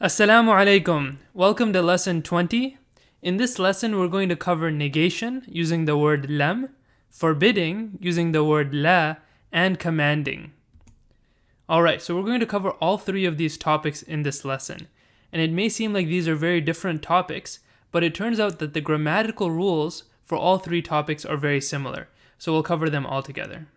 Assalamu alaikum. Welcome to lesson 20. In this lesson, we're going to cover negation using the word lam, forbidding using the word la, and commanding. Alright, so we're going to cover all three of these topics in this lesson. And it may seem like these are very different topics, but it turns out that the grammatical rules for all three topics are very similar. So we'll cover them all together.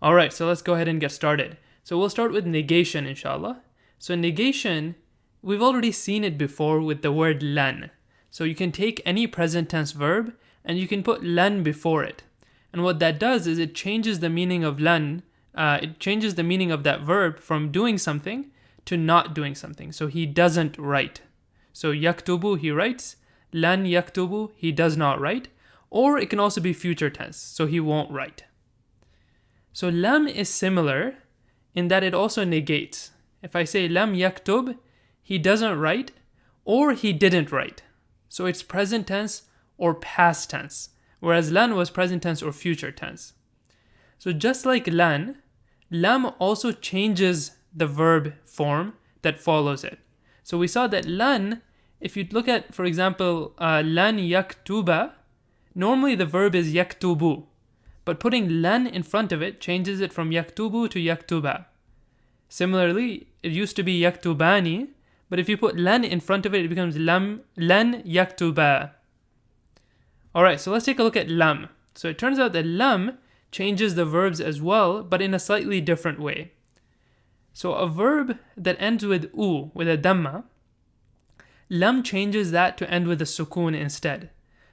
Alright, so let's go ahead and get started. So we'll start with negation, inshallah. So negation, we've already seen it before with the word lan. So you can take any present tense verb and you can put lan before it. And what that does is it changes the meaning of lan, it changes the meaning of that verb from doing something to not doing something. So he doesn't write. So yaktubu, he writes. Lan yaktubu, he does not write. Or it can also be future tense, so he won't write. So lam is similar in that it also negates. If I say lam yaktub, he doesn't write, or he didn't write. So it's present tense or past tense, whereas lan was present tense or future tense. So just like lan, lam also changes the verb form that follows it. So we saw that lan, if you look at, for example, lan yaktuba, normally the verb is yaktubu, but putting lan in front of it changes it from yaktubu to yaktuba. Similarly, it used to be yaktubani, but if you put lan in front of it, it becomes lan yaktuba. Alright, so let's take a look at lam. So it turns out that lam changes the verbs as well, but in a slightly different way. So a verb that ends with u, with a dhamma, lam changes that to end with a sukun instead.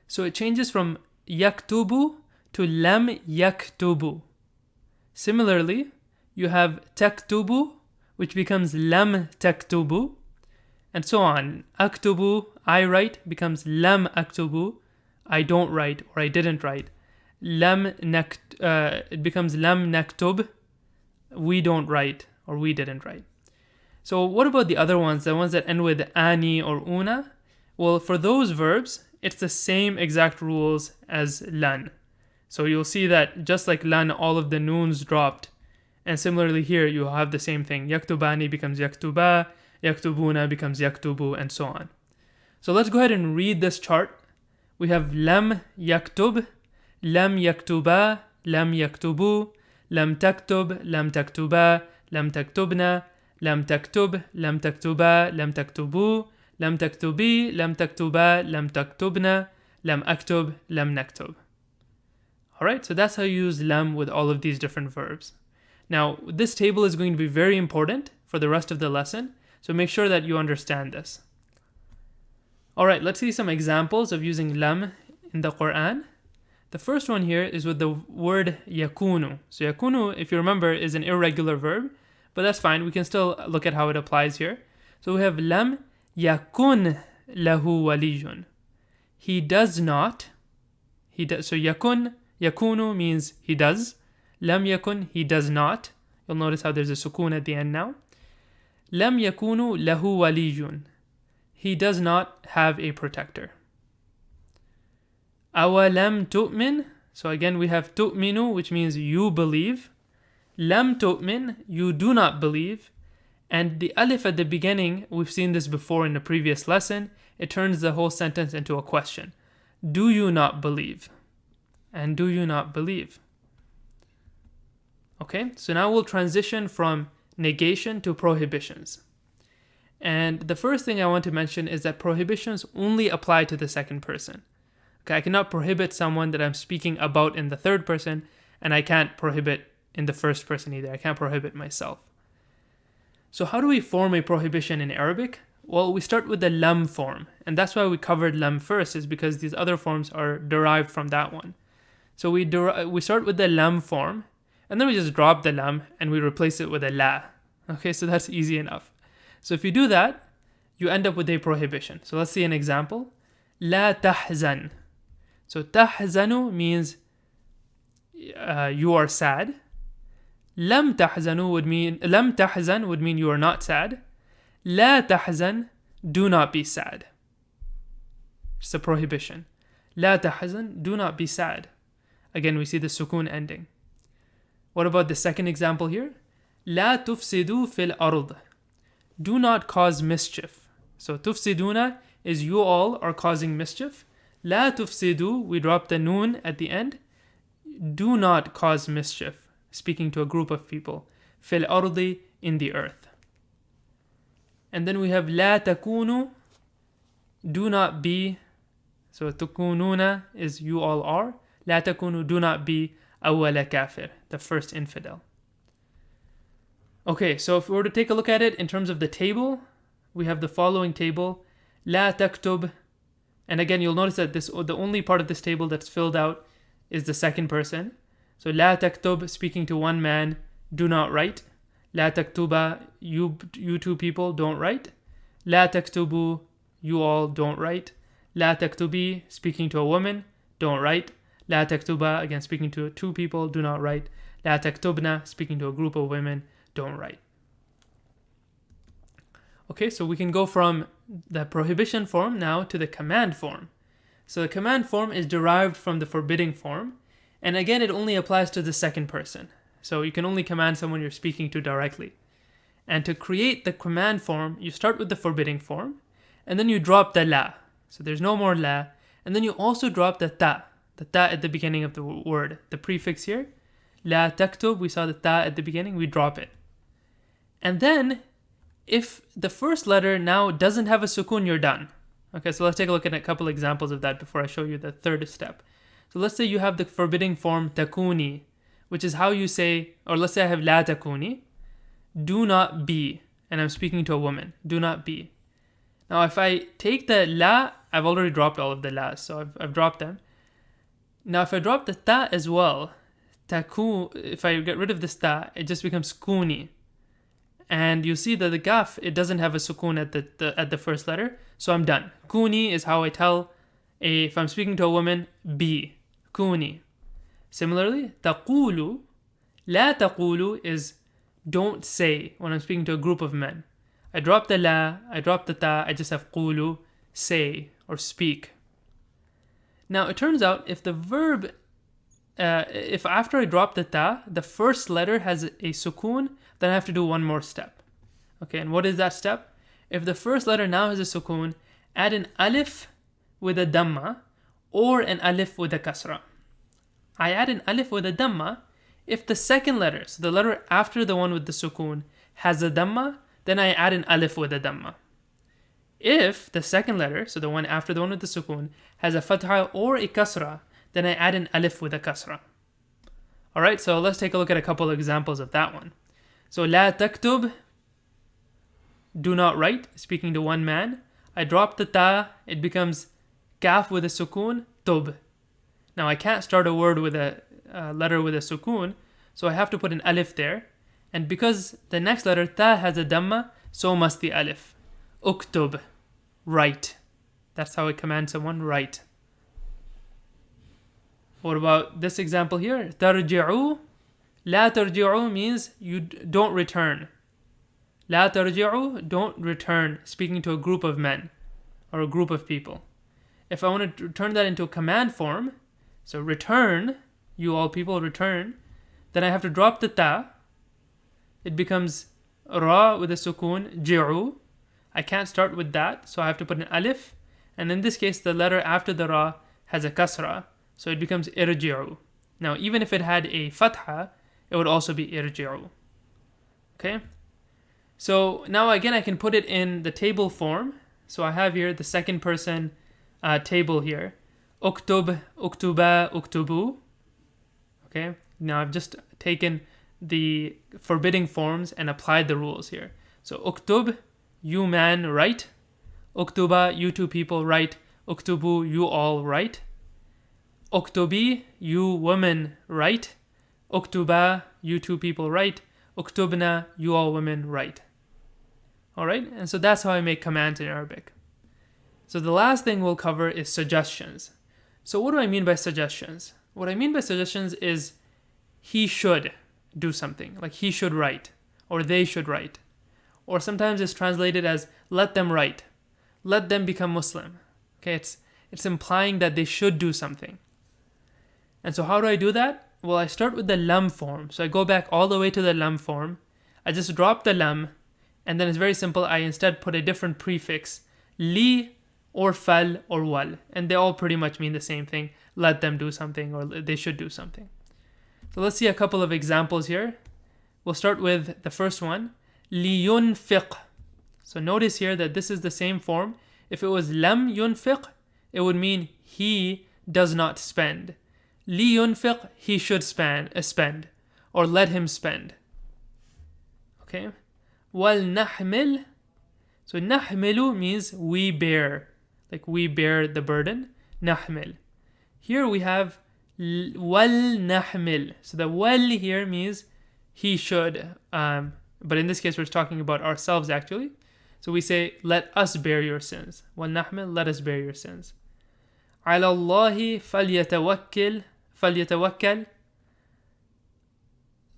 So it changes from yaktubu to lam yaktubu. Similarly, you have taktubu, which becomes lam taktubu, and so on. Aktubu, I write, becomes lam aktubu, I don't write or I didn't write. It becomes lam naktub, we don't write or we didn't write. So what about the other ones, the ones that end with ani or una? Well, for those verbs, it's the same exact rules as lan. So you'll see that just like lan, all of the noons dropped. And similarly here, you have the same thing. Yaktubani becomes yaktuba, yaktubuna becomes yaktubu, and so on. So let's go ahead and read this chart. We have lam yaktub, lam yaktuba, lam yaktubu, lam taktub, lam taktuba, lam taktubna, lam taktub, lam taktuba, lam taktubu, lam taktubi, lam taktuba, lam taktubna, lam aktub, lam naktub. Alright, so that's how you use lam with all of these different verbs. Now, this table is going to be very important for the rest of the lesson, so make sure that you understand this. Alright, let's see some examples of using lam in the Quran. The first one here is with the word yakunu. So yakunu, if you remember, is an irregular verb, but that's fine. We can still look at how it applies here. So we have lam yakun lahu waliyun. He does not. So yakunu means he does. Lam yakun, he does not. You'll notice how there's a sukun at the end now. Lam yakunu lahu waliyun. He does not have a protector. Awalam tu'min. So again we have tu'minu, which means you believe. Lam tu'min, you do not believe. And the alif at the beginning, we've seen this before in the previous lesson, it turns the whole sentence into a question. Do you not believe? And do you not believe? Okay, so now we'll transition from negation to prohibitions. And the first thing I want to mention is that prohibitions only apply to the second person. Okay, I cannot prohibit someone that I'm speaking about in the third person, and I can't prohibit in the first person either. I can't prohibit myself. So how do we form a prohibition in Arabic? Well, we start with the lam form, and that's why we covered lam first, is because these other forms are derived from that one. So we start with the lam form, and then we just drop the lam and we replace it with a la. Okay, so that's easy enough. So if you do that, you end up with a prohibition. So let's see an example. La tahzan. So tahzanu means you are sad. Lam tahzan would mean you are not sad. La tahzan, do not be sad. It's a prohibition. La tahzan, do not be sad. Again, we see the sukun ending. What about the second example here? La tufsidu fil ard. do not cause mischief. So tufsiduna is you all are causing mischief. La tufsidu, we drop the noon at the end. Do not cause mischief, speaking to a group of people. Fil ardi, in the earth. And then we have la takunu, do not be. So takununa is you all are. La takunu, do not be awwala kafir, the first infidel. Okay, so if we were to take a look at it in terms of the table, we have the following table. La taktub. And again, you'll notice that the only part of this table that's filled out is the second person. So la taktub, speaking to one man, do not write. La taktuba, you two people, don't write. La taktubu, you all don't write. La taktubi, speaking to a woman, don't write. La taktuba, again speaking to two people, do not write. La taktubna, speaking to a group of women, don't write. Okay, so we can go from the prohibition form now to the command form. So the command form is derived from the forbidding form, and again it only applies to the second person. So you can only command someone you're speaking to directly. And to create the command form, you start with the forbidding form, and then you drop the la. So there's no more la, and then you also drop the ta at the beginning of the word, the prefix here. La taktub, we saw the ta at the beginning, we drop it. And then, if the first letter now doesn't have a sukun, you're done. Okay, so let's take a look at a couple examples of that before I show you the third step. So let's say you have the forbidding form takuni, which is how you say, or let's say I have la takuni, do not be, and I'm speaking to a woman, do not be. Now if I take the la, I've already dropped all of the la's, so I've dropped them. Now if I drop the ta as well, taku, if I get rid of this ta, it just becomes kuni. And you see that the gaf, it doesn't have a sukun at the first letter, so I'm done. Kuni is how I tell if I'm speaking to a woman, be, kuni. Similarly, taqulu, la taqulu is don't say when I'm speaking to a group of men. I drop the la, I drop the ta, I just have qulu, say or speak. Now it turns out if the verb, if after I drop the ta, the first letter has a sukun, then I have to do one more step. Okay, and what is that step? If the first letter now has a sukun, add an alif with a damma or an alif with a kasra. I add an alif with a damma if the second letter, so the letter after the one with the sukun, has a damma, then I add an alif with a damma. If the second letter, so the one after the one with the sukun, has a fatha or a kasra, then I add an alif with a kasra. Alright, so let's take a look at a couple of examples of that one. So la taktub, do not write, speaking to one man. I drop the ta, it becomes kaf with a sukun, tub. Now I can't start a word with a letter with a sukun, so I have to put an alif there. And because the next letter ta has a damma, so must the alif. Uktub, write. That's how I command someone, write. What about this example here? Tarji'u. La tarji'u means you don't return. La tarji'u, don't return, speaking to a group of men or a group of people. If I want to turn that into a command form, so return, you all people return, then I have to drop the ta. It becomes ra with a sukun, ji'u. I can't start with that, so I have to put an alif. And in this case, the letter after the ra has a kasra, so it becomes irji'u. Now, even if it had a fatha, it would also be irji'u. Okay? So now again, I can put it in the table form. So I have here the second person table here. Uktub, uktuba, uktubu. Okay? Now I've just taken the forbidding forms and applied the rules here. So uktub, you man write. Uktuba, you two people write. Uktubu, you all write. Uktubi, you women write. Uktuba, you two people write. Uktubna, you all women write. Alright, and so that's how I make commands in Arabic. So the last thing we'll cover is suggestions. So what do I mean by suggestions? What I mean by suggestions is he should do something, like he should write, or they should write. Or sometimes it's translated as let them write, let them become Muslim. Okay, it's implying that they should do something. And so how do I do that? Well, I start with the lam form. So I go back all the way to the lam form. I just drop the lam, And then it's very simple. I instead put a different prefix, li or fal or wal. And they all pretty much mean the same thing. Let them do something, or they should do something. So let's see a couple of examples here. We'll start with the first one. لِيُنْفِقْ. So notice here that this is the same form. If it was lam yunfiq, it would mean he does not spend. لِيُنْفِقْ, he should spend, or let him spend. Okay. وَلْنَحْمِلْ. So نَحْمِلُ means we bear, like we bear the burden. نَحْمِل. Here we have وَلْنَحْمِلْ. So the wal here means he should, but in this case we're talking about ourselves actually. So we say, let us bear your sins. وَلْنَحْمِلْ, let us bear your sins. عَلَى اللَّهِ فَلْيَتَوَكَّلْ.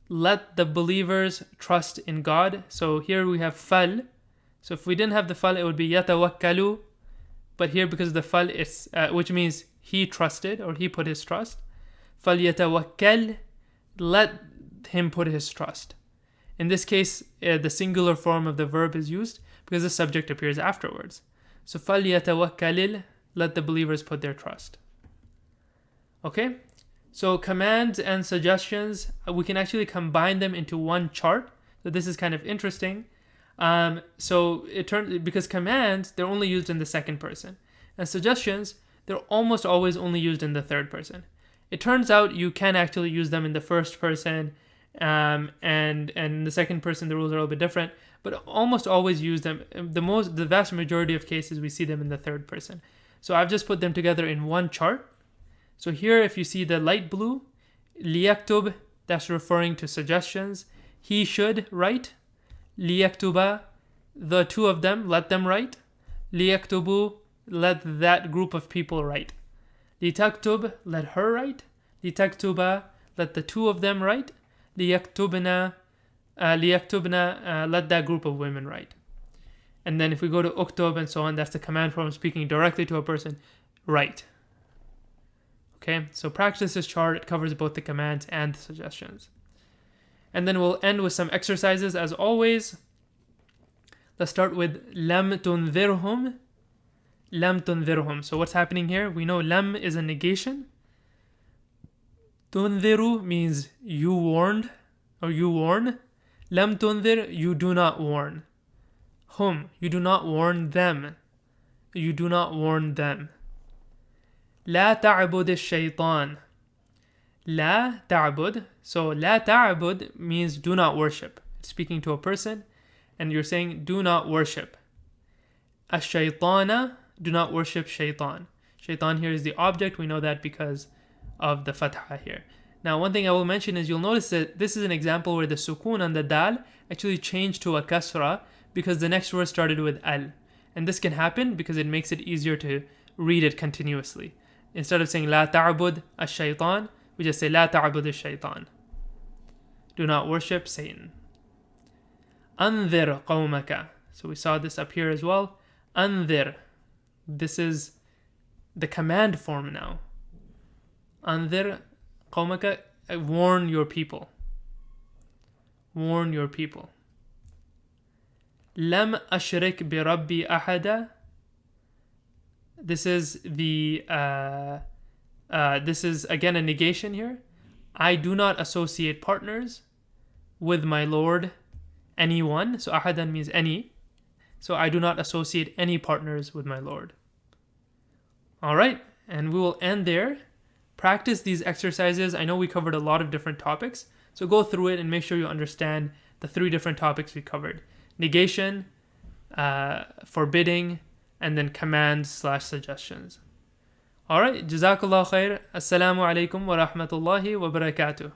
Let the believers trust in God. So here we have fal. So if we didn't have the fal, it would be yatawakkalu. But here, because of the fal, it's which means he trusted, or he put his trust. فَلْيَتَوَكَّلْ, let him put his trust. In this case, the singular form of the verb is used because the subject appears afterwards. So فَلْيَتَوَكَّلِ, let the believers put their trust. Okay? So commands and suggestions, we can actually combine them into one chart. So this is kind of interesting. So it turns, because commands, they're only used in the second person. And suggestions, they're almost always only used in the third person. It turns out you can actually use them in the first person, and in the second person the rules are a little bit different, but almost always use them. The vast majority of cases we see them in the third person. So I've just put them together in one chart. So here, if you see the light blue, liyaktub, that's referring to suggestions. He should write. Liyaktuba, the two of them, let them write. Liyaktubu, let that group of people write. Litaktub, let her write. Litaktuba, let the two of them write. Liyaktubna, let that group of women write. And then if we go to uktub and so on, that's the command form speaking directly to a person. Write. Okay, so practice this chart. It covers both the commands and the suggestions. And then we'll end with some exercises as always. Let's start with lam tunzirhum. Lam tunzirhum. So what's happening here? We know lam is a negation. Tunziru means you warned, or you warn. Lam tunzir, you do not warn. Hum, you do not warn them. You do not warn them. لا تعبد الشيطان. لا تعبد. So لا تعبد means do not worship. It's speaking to a person, and you're saying do not worship. الشيطان, do not worship shaitan. Shaitan here is the object. We know that because of the fatha here. Now, one thing I will mention is you'll notice that this is an example where the sukun on the dal actually changed to a kasra because the next word started with al. And this can happen because it makes it easier to read it continuously. Instead of saying لا تعبد الشيطان, we just say لا تعبد الشيطان. Do not worship Satan. أنذر قومك. So we saw this up here as well. أنذر. This is the command form now. أنذر قومك. Warn your people. Warn your people. لم أشرك بربي أحدا. This is this is again a negation here. I do not associate partners with my Lord, anyone. So ahadan means any. So I do not associate any partners with my Lord. All right, and we will end there. Practice these exercises. I know we covered a lot of different topics, so go through it and make sure you understand the 3 different topics we covered: negation, forbidding, and then commands/suggestions. All right, Jazakallah khair. Assalamu alaikum wa rahmatullahi wa barakatuh.